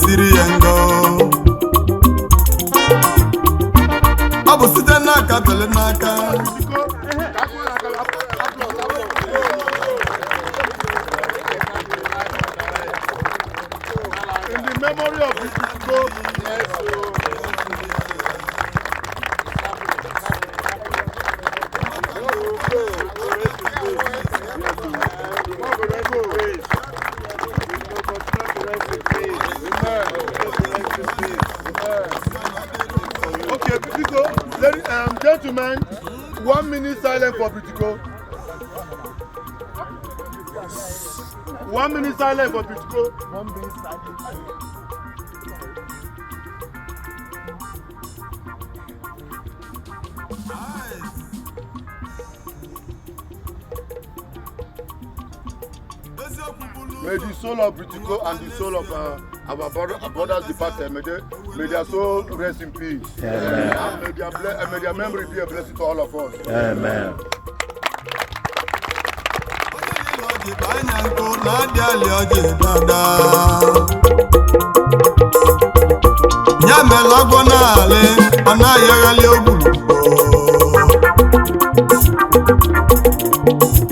Siri yango Abu site naka tele naka in the memory of Britico. Okay, Britico, gentlemen, 1 minute silence for Britico. 1 minute silence for Britico. 1 minute silence. May the soul of Britico and the soul of our brothers departed, may their soul rest in peace. Amen. And may their memory be a blessing to all of us. Amen.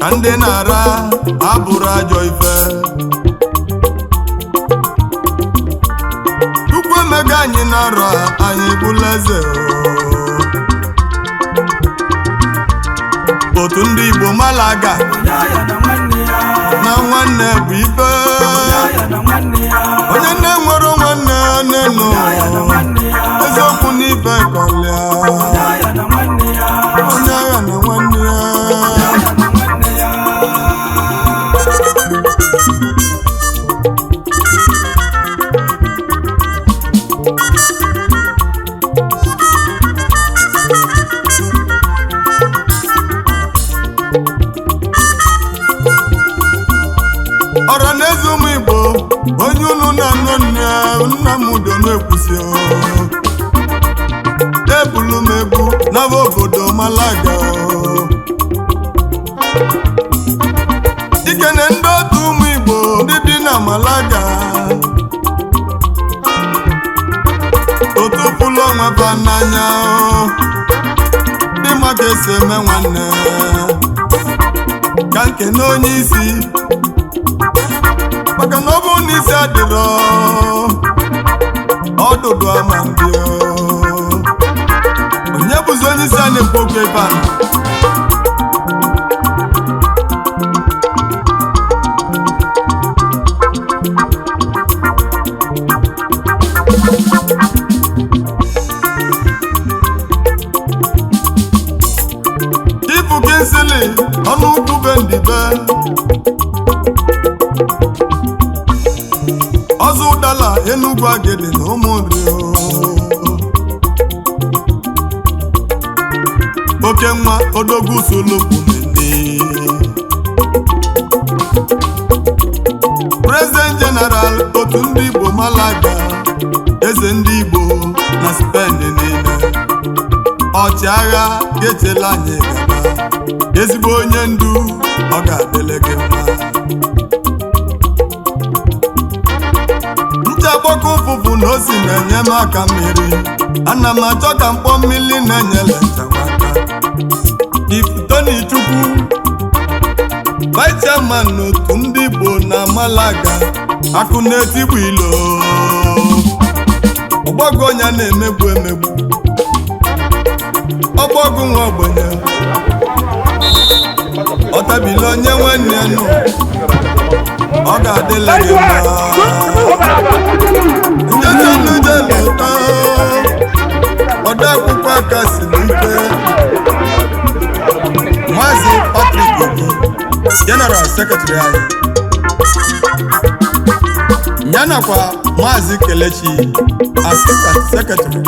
Ande nara abura joife Tukwe meganyi nara anyị buleze Otu Ndi Igbo malaga na nwanne bụ ife onye nne nwere nwanne neno eziokwu n'ife kọlịa onye agha na nwanne ya Ọra n'eze ụmụ Igbo onye unu na-anọ nna m udo na-ekwusi ebulu m egwu n'aba obodo malaga ikene ndị otu ụmụ Igbo ndị dị na malaga otu pụlụ ọnwa ba n'anya dị maka esi eme nwanne ka nkene onye isi maka na ọ bụ n'isi adịrọ ọdụdụ ama ndị onye bụzi onye isi a na-ekwu okwu ebe a Ifu Kinsili ọnụ ukwu be ndibe ọzọ ụdala Enugu Agede na ụmụnri oke nwa odogwu Solokwumeni President General Otu Ndi Igbo malaga eze ndị Igbo na Spain niile ọchịagha ga-echela anyị gaba ezigbo onye ndu ọ ga-adịle gị mma nchagbọkọ ụfụfụ na osi na-enye m aka mmiri ana m achọ ka mkpọ mmiri na-enyele nchawaka Chukwu Vice Chairman n'Otu Ndị Igbo na Malaga akụ na-etigbu ilo ọgbọgụ onye na-emegbu emegbu ọgbọgụ nwa ogbenye ọtabili onye nwanne ya nụ ọ ga-adịla gị mma njejelụjelụta ọdọ akwụkwọ aka si n'ike Maazị Patrick Obi General Secretary anyị yanakwa Maazị Kelechi Assistant Secretary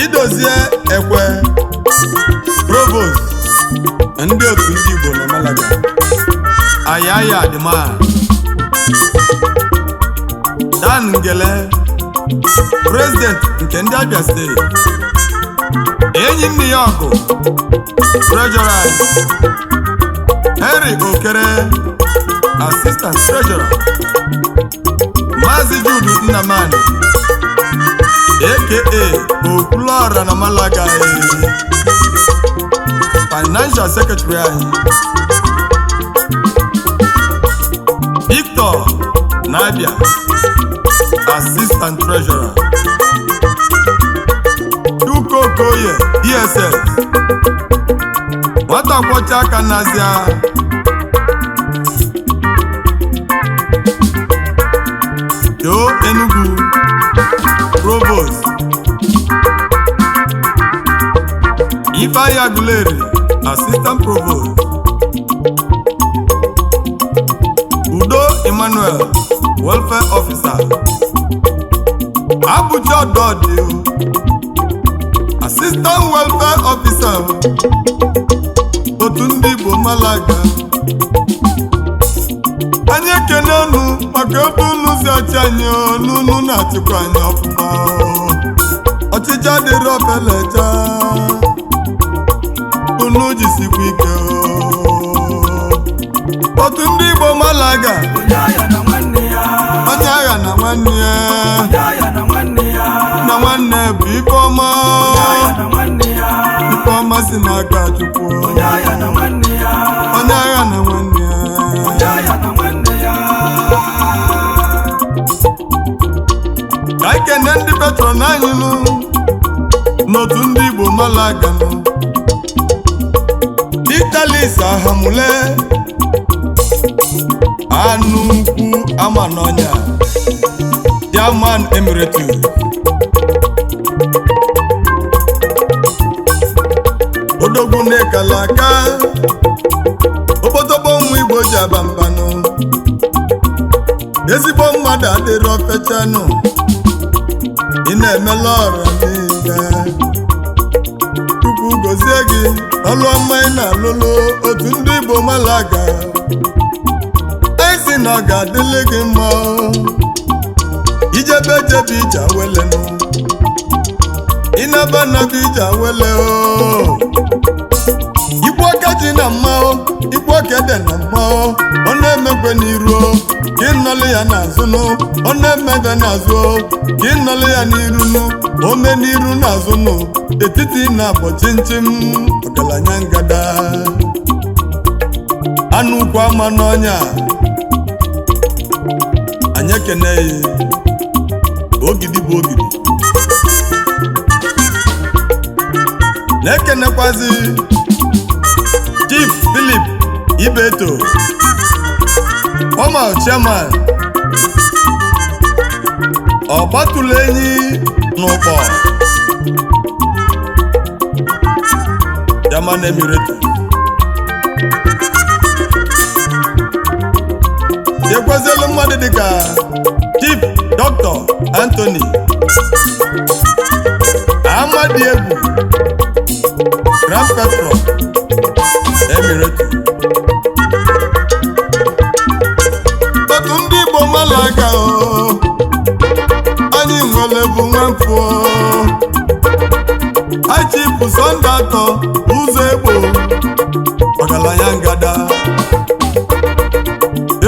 Idozie Ekwe Provost ndị Otu Ndị Igbo na Malaga Ayaya Adịma Dan Ngele President nke ndị Abia State enyi nne ya ọgụ Treasurer Henry Okere Assistant Treasurer Maazị Jude Nnamani aka Okulora na Malaga Financial Secretary anyị Victor Nabia Assistant Treasurer Dukokoye DSS nwata kwọcha aka n'azịa Joe Enugu Provost Ifeanyi Aguleri Assistant Provost Udo Emmanuel Welfare Officer Abuja Ododi Assistant Welfare Officer Otu Ndị Igbo Malaga anyị ekene unu maka ebe unu si achị anyị unu na-achịkwa anyị ọfụma ọchịcha dịrị ofeleja unu jisikwa ike Otu Ndị Igbo Malaga onye agha na nwanne ya na nwanne bụ Ifeọma Ifeọma si n'aka Chukwu onye agha na nwanne ya ka ikene ndị patron anyị n'Otu Ndị Igbo Malaga Italis Ahamule Anukwu Amanonya Chairman Emeritus Odogwu Nekalaka Obodobo ụmụ Igbo ji aba mbanụ ezigbo mmadụ adịrọ fechanụ ị na-emela ọrụ niile Chukwu gozie gị ọlụ ọma ị na-alụlụ Otu Ndị Igbo Malaga esi na ọ ga-adịlị gị mma ijebe ije awelenụ ịnaba naba ije awele ikwu aka ji na mma ikwu aka ede na mma ọ na-emekwe n'iru ka ịnọlụ ya n'azụnụ ọ na-emebe n'azụ ka ịnọlụ ya n'irunu ome n'iru n'azụnụ etiti na-abọ chinchin ọgaranya ngada anụ ukwu ama n'ọnya anyị ekene ya ogidi bụ ogidi na-ekenekwazi Chief Philip Ibeto former chairman ọgbatụlụ enyi n'ụkpọ German Emirates dekwazelu mmadụ dịka Chief Dr. Anthony Amadiegwu Grand Patron Emirates Otu Ndị Igbo Malaga anyị nwere bụ nwamfụ Chief Sunday atọ ụzọ Egbo ọgaranya ngada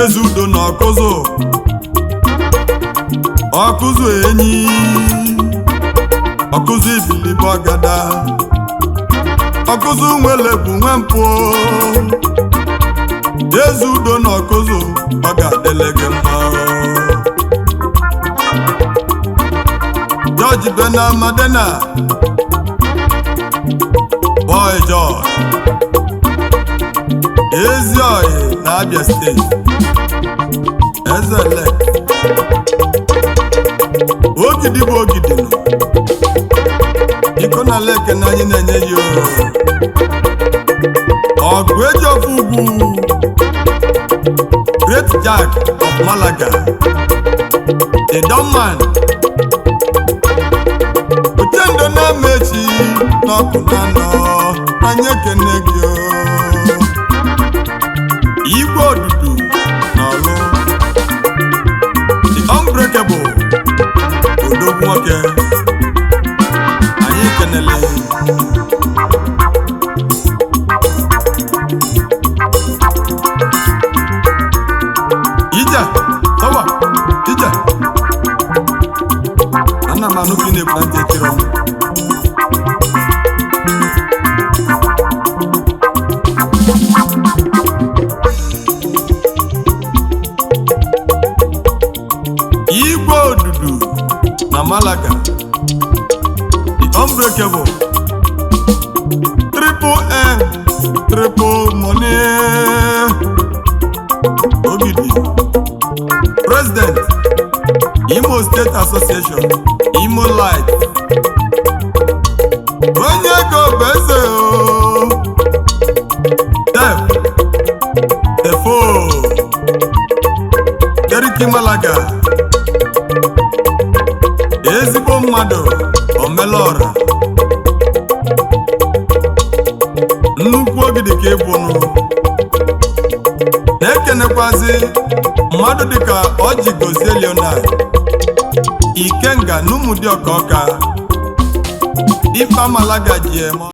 Ezudo na ọkụzụ enyi ọkụzụ ibilibe ọgada ọkụzụ nwele bụ nwe mpụ ezi udo na ọkụzụ ọ ga-adịle gị mma George Bena Madena Boy George ezi oyi na Abia steeti Ezelek ogidi bụ ogidi nọ iko na leke na anyị na-enye ya ọgụ eji ofu ugwu Great Jack of Malaga the Donman Uchendo na-emechi n'ọkụ na nọ anyị ekene gị Igwe odudu na ọlụ the unbreakable odogwu nwoke anyị kenele ije tọwa ije ana m anụ gị na-ekwu na ntị ekiri ọnụ Igwe odudu na Malaga the unbreakable triple money ogidi President Imo State Association Imo Light onye go beze Def Defo Deriki Malaga ezigbo mmadụ omelora nnukwu ogidi ka ịbụnụ na-ekenekwazi mmadụ dịka Orji gozie Leonard Ikenga n'Ụmụdị Ọka Ife Malaga ji eme